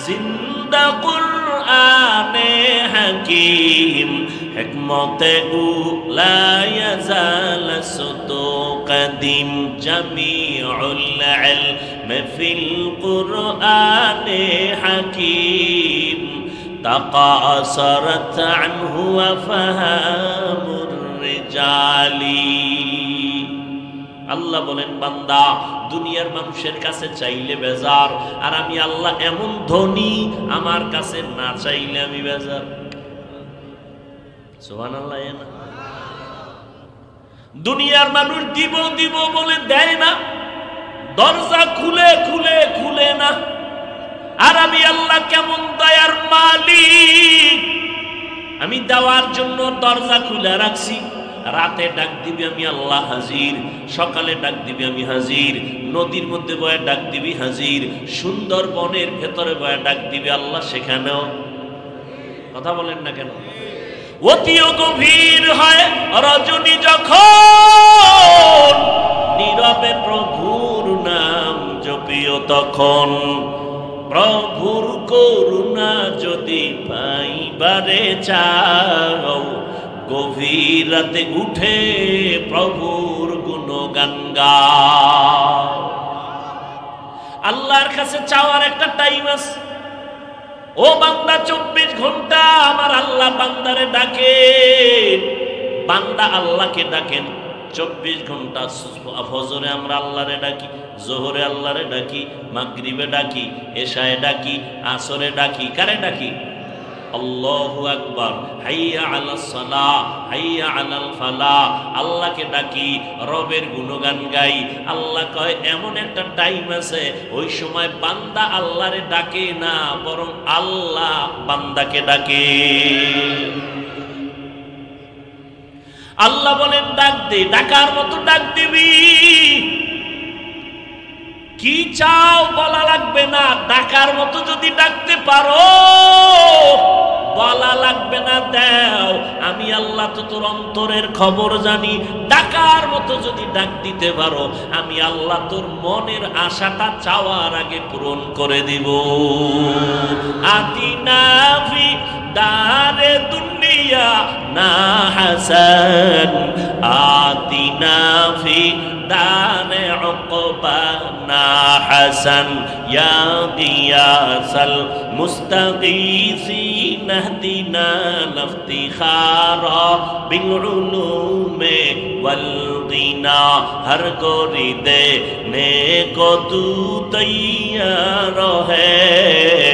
জিন্দা কুরআনে হাকীম হিকমতে উলা ইয়াজাল সুতু কদিম জামিউল ইলম ফিল কুরআনে হাকীম তাকাসারাত আনহু ওয়া ফাহামুর রিজালি। আল্লাহ বলেন, বান্দা দুনিয়ার মানুষের কাছে চাইলে বেজার, আর আমি আল্লাহ এমন ধনী, আমার কাছে না চাইলে আমি বেজার। সুবহানাল্লাহ। দুনিয়ার মানুষ দিব দিব বলে দেয় না, দরজা খুলে খুলে খুলে না। আর আমি আল্লাহ কেমন দয়ার মালিক, আমি দেওয়ার জন্য দরজা খুলে রাখছি। রাতে ডাক দিবি আমি আল্লাহ হাজির, সকালে ডাক দিবি আমি হাজির, নদীর মধ্যে বয়ে ডাক দিবি হাজির, সুন্দর বনের ভেতরে বয়ে ডাক দিবি আল্লাহ সেখানেও। কথা বলেন না কেন? অতিও গভীর হয় রজনী যখন, নীরবে প্রভুর নাম জপিও তখন। প্রভুর করুণা যদি পাইবারে চাও, গভীর রাতে উঠে প্রভুর গুণগান গাও। আল্লাহর কাছে চাওয়ার একটা টাইম আছে। ও বান্দা, 24 ঘন্টা আমার আল্লাহ বান্দারে ডাকে। বান্দা আল্লাহকে ডাকেন 24 ঘন্টা। ফজরে আমরা আল্লাহরে ডাকি, জোহরে আল্লাহরে ডাকি, মাগরিবে ডাকি, এশায়ে ডাকি, আসরে ডাকি। কারে ডাকি? আল্লাহু আকবার, হাইয়া আলাস সালাহ, হাইয়া আলাল ফালাহ। আল্লাহকে ডাকি, রবের গুণগান গাই। আল্লাহ কয় এমন একটা টাইম আছে, ওই সময় বান্দা আল্লাহরে ডাকে না, বরং আল্লাহ বান্দাকে ডাকে। আল্লাহ বলেন ডাক দে, ডাকার মতো ডাক দিবি। কি চাও বলা লাগবে না, ডাকার মতো যদি ডাকতে পারো বলা লাগবে না, দাও। আমি আল্লাহ তো তোর অন্তরের খবর জানি। ডাকার মতো যদি ডাক দিতে পারো, আমি আল্লাহ তোর মনের আশাটা চাওয়ার আগে পূরণ করে দিব। আতিনা ফি দারে দুনিয়া না হাসান, আতিনা ফি দারে উকবা না হাসান, ইয়া গিয়াসাল মুস্তাগীসিন ইহদিনা লিফতিখারা বিল উলুমে ওয়াল গিনা। হর গোরি দে নে কো তু তৈয়ার হ্যায়,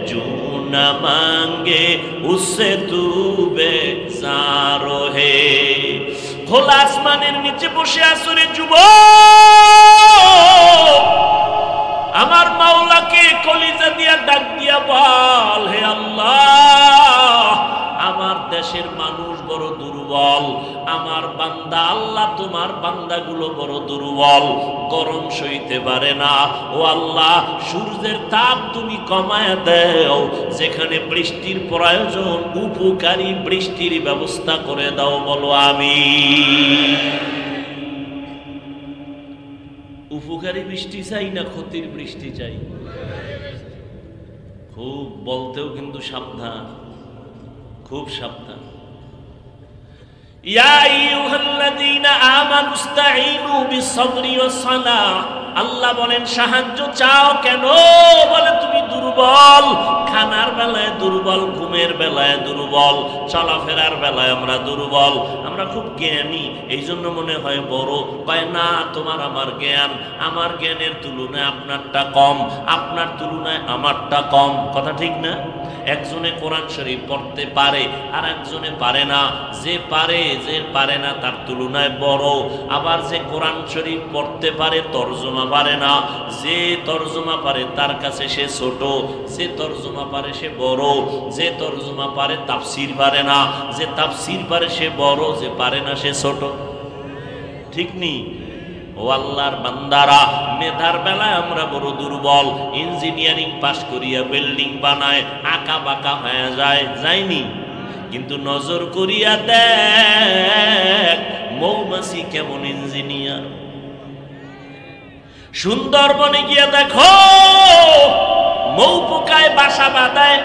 जो न मांगे उससे तू बेजार है। খোলা আসমানের নিচে বসে আসরে যুবক, আমার মাওলাকে কলিজা দিয়া ডাক দিয়া বল, হে আল্লাহ, আমার দেশের মানুষ বড় দুর্বল, আমার বান্দা আল্লাহ তোমার বান্দাগুলো বড় দুর্বল, গরম সইতে পারে না। ও আল্লাহ, সূর্যের তাপ তুমি কমায় দাও, যেখানে বৃষ্টির প্রয়োজন উপকারী বৃষ্টির ব্যবস্থা করে দাও। বলো আমিন। উপকারী বৃষ্টি চাই না ক্ষতির বৃষ্টি চাই? খুব বলতেও কিন্তু সাবধান, খুব সাবধান। ইয়া আইয়ুহাল্লাযীনা আমানু ইসতাঈনু বিস-সাবরি ওয়াস-সালাহ। আল্লাহ বলেন সাহায্য চাও কেন? বলে তুমি দুর্বল, খানার বেলায় দুর্বল, ঘুমের বেলায় দুর্বল, চলাফেরার বেলায় আমরা দুর্বল। আমরা খুব জ্ঞানী, এই জন্য মনে হয় বড়। কয় না, তোমার আমার জ্ঞান, আমার জ্ঞানের তুলনায় আপনারটা কম, আপনার তুলনায় আমারটা কম। কথা ঠিক না? একজনে কোরআন শরীফ পড়তে পারে আর একজনে পারে না। যে পারে না তার তুলনায় বড়। আবার যে কোরআন শরীফ পড়তে পারে, তর্জমা তর্জমা পারে না। যে তর্জমা পারে তার কাছে সে ছোট, যে তর্জমা পারে সে বড়, যে তর্জমা পারে তাফসীর পারে না, যে তাফসীর পারে সে বড়, যে পারে না সে ছোট। ঠিক নি? ও আল্লাহর বান্দারা, মেধার বেলায় আমরা বড় দুর্বল। ইঞ্জিনিয়ারিং পাশ করিয়া বিল্ডিং বানায়, আঁকা বাঁকা হয়ে যায়, যায়নি? কিন্তু নজর করিয়া দেখ মৌমাছি কেমন ইঞ্জিনিয়ার। সুন্দরবনে গিয়া দেখো মৌ পোকায় বাসা বাঁধায়,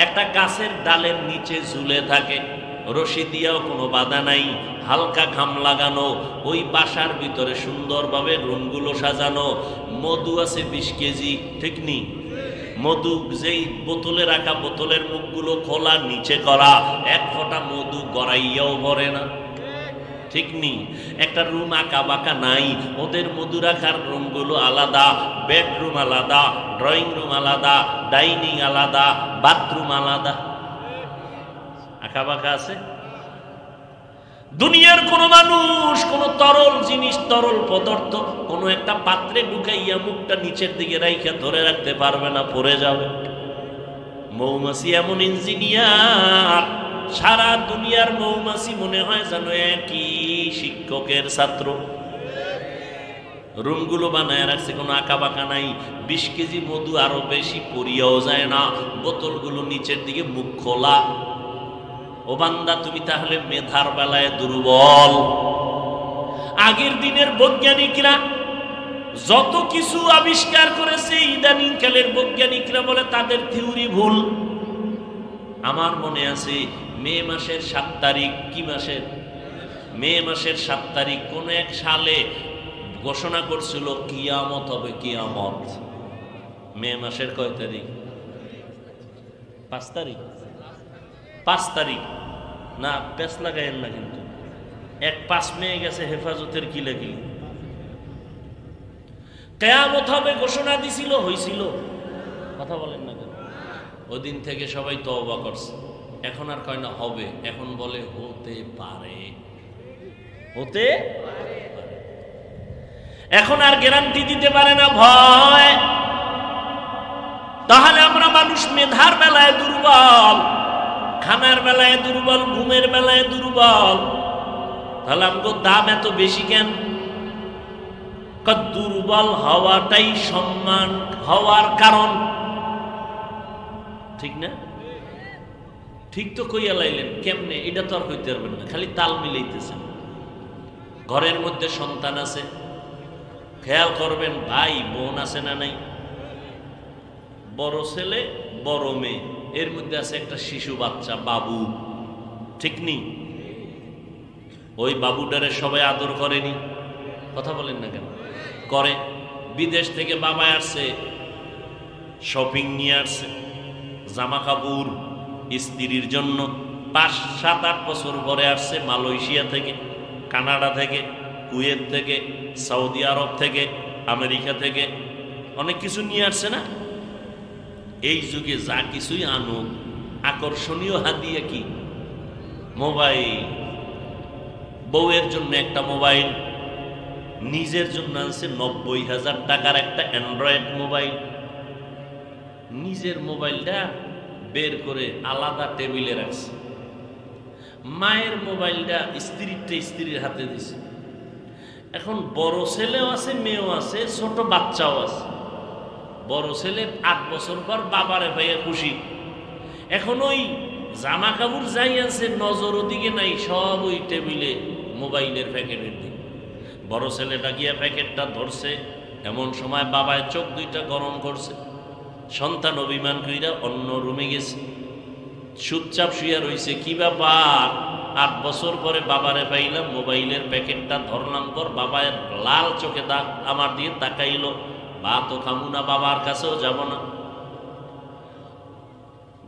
একটা গাছের ডালের নিচে ঝুলে থাকে, রশি দিয়েও কোনো বাধা নাই, হালকা ঘাম লাগানো, ওই বাসার ভিতরে সুন্দরভাবে রুমগুলো সাজানো। মধু আছে 20 কেজি, ঠিক নি? মধু যেই বোতলে রাখা, বোতলের মুখগুলো খোলা, নিচে করা, এক ফোঁটা মধু গড়াইয়াও ভরে না, ঠিক নি? একটা রুম আঁকা বাঁকা নাই, ওদের মধু রাখার রুমগুলো আলাদা, বেডরুম আলাদা, ড্রয়িং রুম আলাদা, ডাইনিং আলাদা, বাথরুম আলাদা। আঁকা বাঁকা আছে? দুনিয়ার কোন মানুষ কোন তরল জিনিস, তরল পদার্থ কোন একটা পাত্রে ঢুকাইয়া মুখটা নিচের দিকে রাইখা ধরে রাখতে পারবে না, পড়ে যাবে। মৌমাছি এমন ইঞ্জিনিয়ার, সারা দুনিয়ার মৌমাছি মনে হয় যেন একই শিক্ষকের ছাত্র। রুমগুলো বানায় রাখছে, কোনো আঁকা বাঁকা নাই। 20 কেজি মধু আরো বেশি পরিয়াও যায় না, বোতলগুলো নিচের দিকে মুখ খোলা। ও বান্দা, তুমি তাহলে মেধার বেলায় দুর্বল। আগের দিনের বৈজ্ঞানিকরা যত কিছু আবিষ্কার করেছে, ইদানিং কালের বৈজ্ঞানিকরা বলে তাদের থিওরি ভুল। আমার মনে আছে মে মাসের 7 তারিখ, কি মাসের? মে মাসের 7 তারিখ কোন এক সালে ঘোষণা করছিল কিয়ামত হবে, কিয়ামত। মে মাসের কয় তারিখ? 5 তারিখ। 5 তারিখ না, পেস লাগাইয়েন না কিন্তু। 1-5 মে গেছে, হেফাজতের কিলাকিলি। কিয়ামত হবে ঘোষণা দিছিল, হইছিল? কথা বলেন না কেন? ওই দিন থেকে সবাই তওবা করছে। এখন আর কয় না হবে, এখন বলে হতে পারে, হতে পারে। এখন আর গ্যারান্টি দিতে পারে না, ভয়। তাহলে আমরা মানুষ মেধার বেলায় দুর্বল, খানার বেলায় দুর্বল, ঘুমের বেলায় দুর্বল। তাহলে আমাকে দাম এত বেশি কেন? দুর্বল হওয়াটাই সম্মান হওয়ার কারণ, ঠিক না? ঠিক তো কইয়া লাইলেন, কেমনে? এটা তো আর কইতে পারবেন না, খালি তাল মিলাইতেছেন। ঘরের মধ্যে সন্তান আছে, খেয়াল করবেন ভাই বোন আছে না নাই? বড় ছেলে বড় মেয়ে, এর মধ্যে আছে একটা শিশু বাচ্চা, বাবু, ঠিক নি? ওই বাবুটারে সবাই আদর করেনি? কথা বলেন না কেন? করে। বিদেশ থেকে বাবা আসছে, শপিং নিয়ে আসছে, জামা কাপড় স্ত্রীর জন্য। 5-7-8 বছর পরে আসছে মালয়েশিয়া থেকে, কানাডা থেকে, কুয়েত থেকে, সৌদি আরব থেকে, আমেরিকা থেকে, অনেক কিছু নিয়ে আসছে না? এই যুগে যা কিছুই আনুক, আকর্ষণীয় হাদিয়া কি? মোবাইল। বউয়ের জন্য একটা মোবাইল, নিজের জন্য আনছে 90,000 টাকার একটা অ্যান্ড্রয়েড মোবাইল। নিজের মোবাইলটা বের করে আলাদা টেবিলে রাখছে, মায়ের মোবাইলটা স্ত্রীর হাতে দিছে। এখন বড় ছেলেও আছে, মেয়েও আছে, ছোট বাচ্চাও আছে। বড় ছেলে 8 বছর পর বাবারে ভাইয়া খুশি। এখন ওই জামা কাপড় যাই আছে, নজর ওদিকে নাই, সব ওই টেবিলে মোবাইলের প্যাকেটের দিকে। বড় ছেলেটা গিয়া প্যাকেটটা ধরছে, এমন সময় বাবায় চোখ দুইটা গরম করছে। সন্তান অভিমান কইরা অন্য রুমে গেছে, চুপচাপ শুয়ে রইছে। কি ব্যাপার? 8 বছর পরে বাবারে পাইলাম, মোবাইলের প্যাকেটটা ধরলাম পর বাবার লাল চোখে আমার দিয়ে তাকাইলো। ভাতও খামু না, বাবার কাছেও যাব না।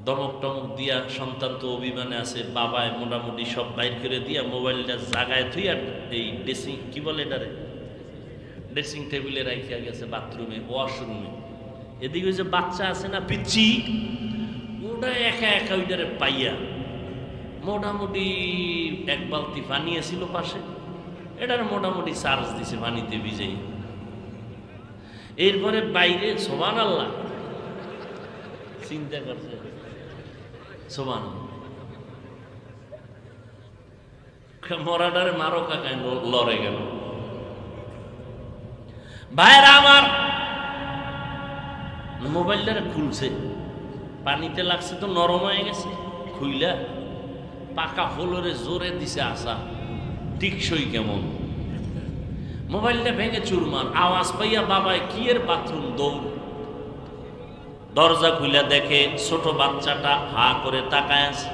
দমক টমক দিয়া, সন্তান তো অভিমানে আছে, বাবায় মোটামুটি সব বাইর করে দিয়া মোবাইলটা জাগায় থুইয়া এই ড্রেসিং, কি বলে এটারে, ড্রেসিং টেবিলে রাখিয়া গেছে বাথরুমে, ওয়াশরুমে। এদিকে ওই যে বাচ্চা আছে না পিচ্ছি, ওটা একা একা ওইটারে পাইয়া মোটামুটি 1 বালতি পানি ছিল পাশে, এটার মোটামুটি চার্জ দিছে পানিতে ভিজেই। এরপরে বাইরে সুবহানাল্লাহ চিন্তা করছে সুবহানাল্লাহ মরাডারে মারো কাকায় লড়ে গেল। ভাইরা আমার মোবাইলটা খুলছে, পানিতে লাগছে তো নরম হয়ে গেছে, খুইলা পাকা ফলরে জোরে দিছে আসা টিকসই কেমন, মোবাইলটা ভেঙে চুরমার। আওয়াজ পাইয়া বাবায় কি এর বাথরুম দৌড়, দরজা খুলে দেখে ছোট বাচ্চাটা হা করে তাকায় আছে।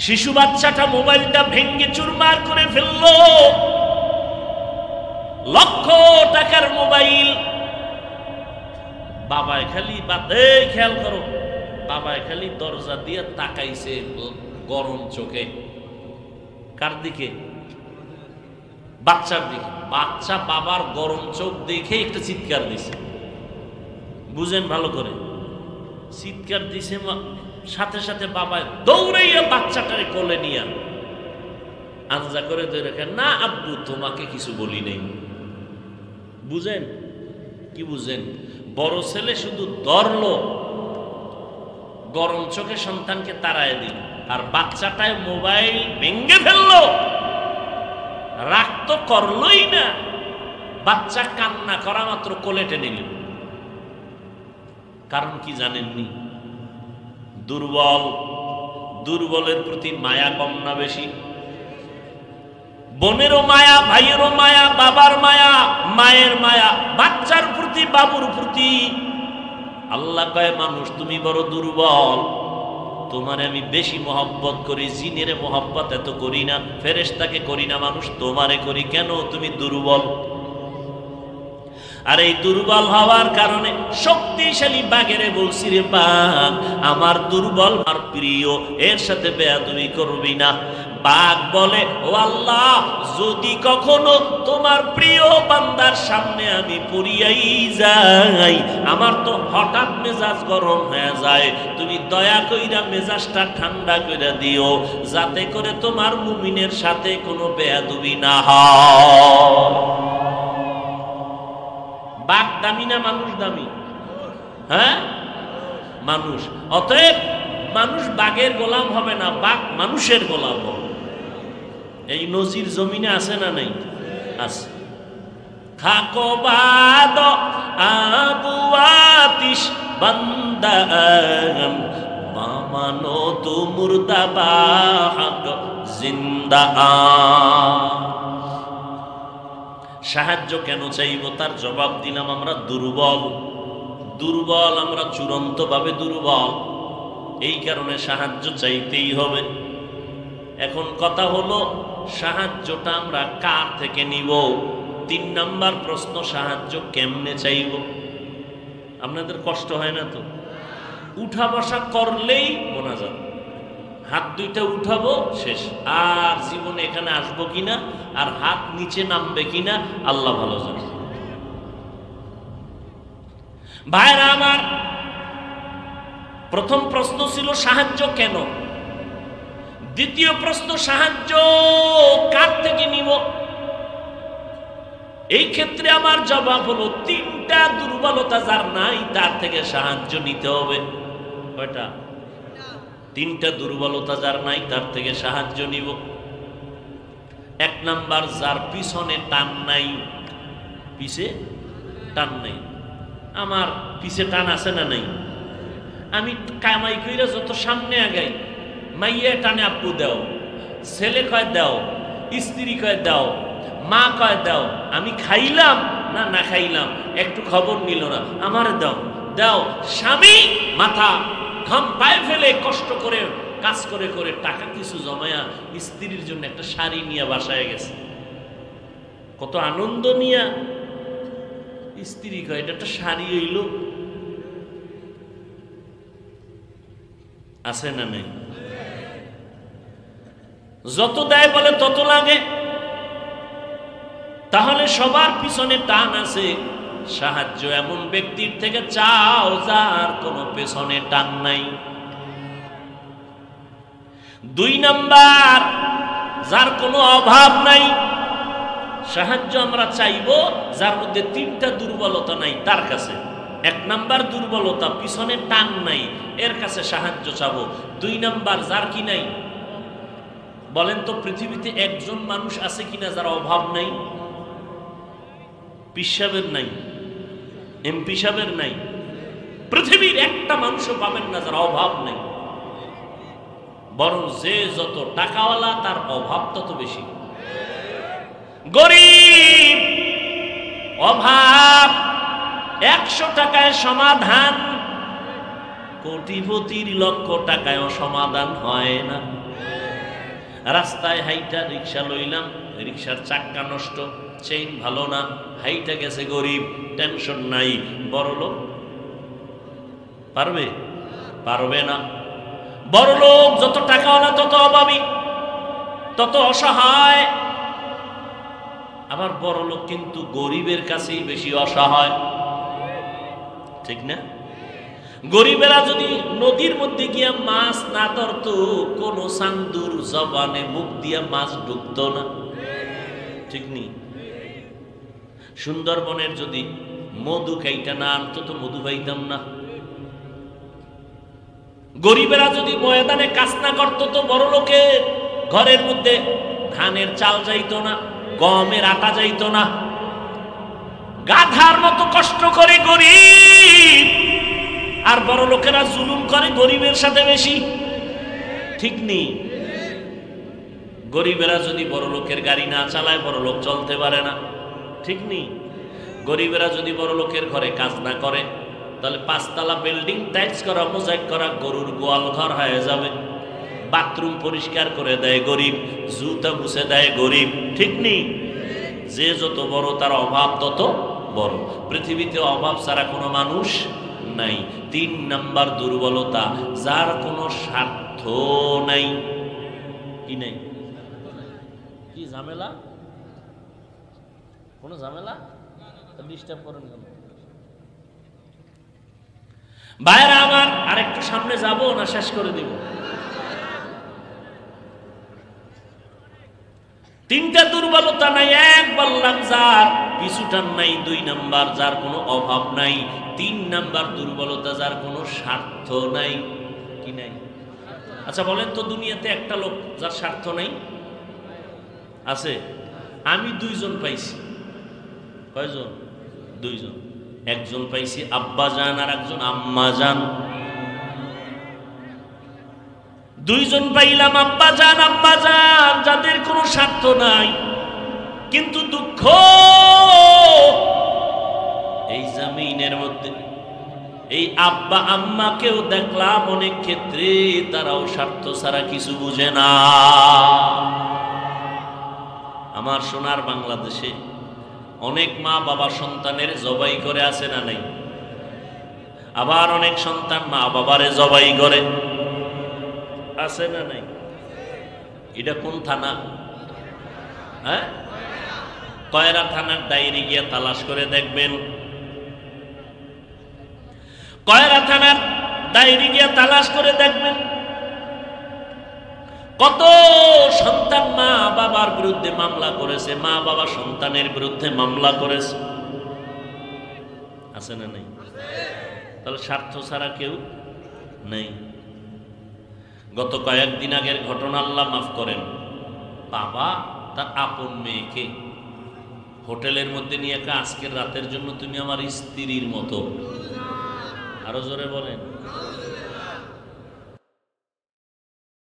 শিশু বাচ্চাটা মোবাইলটা ভেঙে চুরমার করে ফেললো, লক্ষ টাকার মোবাইল। বাবায় খালি খেয়াল করো, বাবায় খালি দরজা দিয়ে তাকাইছে গরম চোখে। কার দিকে? বাচ্চার দিকে। বাচ্চা বাবার গরম চোখ দেখে একটা চিৎকার দিছে, বুঝেন ভালো করে, চিৎকার দিছে। সাথে সাথে বাবা দৌড়াইয়া বাচ্চাটারে কোলে নিয়ে আঞ্জা করে ধরে রেখে, না আব্বু তোমাকে কিছু বলি নেই। বুঝেন কি বুঝেন? বড় ছেলে শুধু ধরলো, গরম চোখে সন্তানকে তাড়ায় দিল, আর বাচ্চাটায় মোবাইল ভেঙে ফেললো, রাগ তো করলোই না, বাচ্চা কান্না করা মাত্র কোলে টেনে নিল। কারণ কি জানেননি? দুর্বল, দুর্বলের প্রতি মায়া কম না বেশি? বোনেরও মায়া, ভাইয়েরও মায়া, বাবার মায়া, মায়ের মায়া, বাচ্চার প্রতি, বাবুর প্রতি। আল্লাহ কয় মানুষ তুমি বড় দুর্বল, তোমারে আমি বেশি মহব্বত করি, জিনের মহব্বত এত করি না, ফেরেশতাকে করি না, মানুষ তোমারে করি। কেন? তুমি দুর্বল। আর এই দুর্বল হওয়ার কারণে শক্তিশালী বাঘেরে বলছি, রে বাঘ আমার দুর্বল আর প্রিয়, এর সাথে বেয়াদবি করবি না। বাঘ বলে, ও আল্লাহ যদি কখনো তোমার প্রিয় বান্দার সামনে আমি পড়িয়াই যাই, আমার তো হঠাৎ মেজাজ গরম হয়ে যায়, তুমি দয়া কইরা মেজাজটা ঠান্ডা কইরা দিও, যাতে করে তোমার মুমিনের সাথে কোনো বেয়াদবি না হয়। বাঘ দামি না মানুষ দামি? হ্যাঁ, মানুষ। অতএব মানুষ বাঘের গোলাম হবে না, বাঘ মানুষের গোলাম হবে। এই নজির জমিনে আছে না নাই? আছে। খাকো বাদ আবু আতিশ বান্দা মামানো তু মুর্দাবা হক জিন্দা। সাহায্য কেন চাইব? তার জবাব দিলাম, আমরা দুর্বল, দুর্বল, আমরা চূড়ান্তভাবে দুর্বল, এই কারণে সাহায্য চাইতেই হবে। এখন কথা হলো সাহায্যটা আমরা কার থেকে নিব? 3 নাম্বার প্রশ্ন, সাহায্য কেমনে চাইব? আপনাদের কষ্ট হয় না তো? উঠা বসা করলেই মোনাজাত, হাত দুইটা উঠাবো শেষ, আর জীবনে এখানে আসবো কিনা আর হাত নিচে নামবে কিনা আল্লাহ ভালো জানে। ভাইরা আমার, প্রথম প্রশ্ন ছিল সাহায্য কেন, দ্বিতীয় প্রশ্ন সাহায্য কার থেকে নিব? এই ক্ষেত্রে আমার জবাব হলো 3টা দুর্বলতা যার নাই তার থেকে সাহায্য নিতে হবে। কয়টা? 3টা দুর্বলতা যার নাই তার থেকে সাহায্য নিব। 1 নাম্বার, যার পিছনে টান নাই, পিছে টান নাই। আমার পিছে টান আছে না নাই? আমি কামাই কইরা যত সামনে আগাই, মাইয়া টানে আব্বু দাও, ছেলে কয় দাও, স্ত্রী কয় দাও, মা কয় দাও, আমি খাইলাম না না খাইলাম একটু খবর নিল না, আমার দাও দাও। স্বামী মাথা ঘাম পায়ে ফেলে কষ্ট করে কাজ করে করে টাকা কিছু জমায়া স্ত্রীর জন্য একটা শাড়ি নিয়ে বাসায় গেছে, কত আনন্দ নিয়া স্ত্রী কয় এটা একটা শাড়ি হইল। আছে না নেই? যত দেয় বলে তত লাগে। তাহলে সবার পিছনে টান আছে। সাহায্য এমন ব্যক্তির থেকে চাও যার কোনো পেছনে টান নাই। 2 নাম্বার, যার কোনো অভাব নাই, সাহায্য আমরা চাইব যার মধ্যে তিনটা দুর্বলতা নাই তার কাছে। এক নাম্বার দুর্বলতা, পিছনে টান নাই, এর কাছে সাহায্য চাবো। দুই নাম্বার, যার কি নাই। বলেন তো পৃথিবীতে একজন মানুষ আছে কিনা যার অভাব নাই? পিসাবের নাই, এমপি সাহেবের নাই, পৃথিবীর একটা মানুষও পাবেন না যার অভাব নেই। বরং যে যত টাকাওয়ালা তার অভাব তত বেশি। গরিব অভাব 100 টাকায় সমাধান, কোটিপতির লক্ষ টাকায়ও সমাধান হয় না। রাস্তায় হাইটা রিক্সা লইলাম, রিক্সার চাক্কা নষ্ট, চেইন ভালো না, হাইটা গেছে গরিব, টেনশন নাই। বড় লোক পারবে? পারবে না। বড় লোক যত টাকাওয়ালা তত অভাবী, তত অসহায়। আবার বড় লোক কিন্তু গরিবের কাছেই বেশি অসহায়, ঠিক না? গরিবেরা যদি নদীর মধ্যে গিয়া মাছ না ধরত, কোন চান্দুর জবানে মুখ দিয়া মাছ ঢুকত না, ঠিক নেই? সুন্দরবনের যদি মধু খাইটা না আনতো তো মধু পাইতাম না। গরিবেরা যদি ময়দানে কাজ না করতো তো বড় লোকের ঘরের মধ্যে ধানের চাল যাইতো না, গমের আটা যাইতো না। গাধার মতো কষ্ট করে গরিব, আর বড় লোকেরা জুলুম করে গরিবের সাথে বেশি, ঠিক নেই? গরিবেরা যদি বড় লোকের গাড়ি না চালায় বড় লোক চলতে পারে না, ঠিক নেই? গরিবেরা যদি বড় লোকের ঘরে কাজ না করে তাহলে 5 তলা বিল্ডিং টাইলস করা, মোজাইক করা গরুর গোয়াল ঘর হয়ে যাবে। বাথরুম পরিষ্কার করে দেয় গরিব, জুতা মুছে দেয় গরিব, ঠিক নেই? যে যত বড় তার অভাব তত বড়। পৃথিবীতে অভাব ছাড়া কোনো মানুষ নাই। 3 নাম্বার দুর্বলতা, যার কোনো স্বার্থ নাই। কি নাই? কি ঝামেলা? কোনো ঝামেলা? ডিস্টার্ব করেন কেন? ভাইরা আমার, আরেকটু সামনে যাব না শেষ করে দিব? 3টা দুর্বলতা নাই। এক বললাম যার পিছুটান নাই। 2 নাম্বার, যার কোনো অভাব নাই। 3 নাম্বার দুর্বলতা, যার কোনো স্বার্থ নাই। কি নাই? আচ্ছা বলেন তো, দুনিয়াতে একটা লোক যার স্বার্থ নাই আছে? আমি 2 জন পাইছি। কয়জন? 2 জন। একজন পাইছি আব্বা জান আর একজন আম্মা জান। 2 জন পাইলাম আব্বা জান আম্মা জান, যাদের কোনো স্বার্থ নাই। কিন্তু দুঃখ, এই জমিনের মধ্যে এই আব্বা আম্মাকেও দেখলাম অনেক ক্ষেত্রে তারাও স্বার্থ ছাড়া কিছু বুঝে না। আমার সোনার বাংলাদেশে অনেক মা বাবা সন্তানের জবাই করে, আছে না নাই? আবার অনেক সন্তান মা বাবারে জবাই করে, আছে না নাই? এটা কোন থানা? হ্যাঁ, কয়রা থানার ডায়েরি গিয়ে তালাশ করে দেখবেন। কয়রা থানার ডায়েরি গিয়ে তালাশ করে দেখবেন কত সন্তান মা বাবার বিরুদ্ধে মামলা করেছে, মা বাবা সন্তানের বিরুদ্ধে মামলা করেছে, আছে না নাই? তাহলে স্বার্থ ছাড়া কেউ নেই। গত কয়েকদিন আগের ঘটনা, আল্লাহ মাফ করেন, বাবা তার আপন মেয়েকে হোটেলের মধ্যে নিয়ে আজকের রাতের জন্য তুমি আমার স্ত্রীর মতো, আরো জোরে বলেন,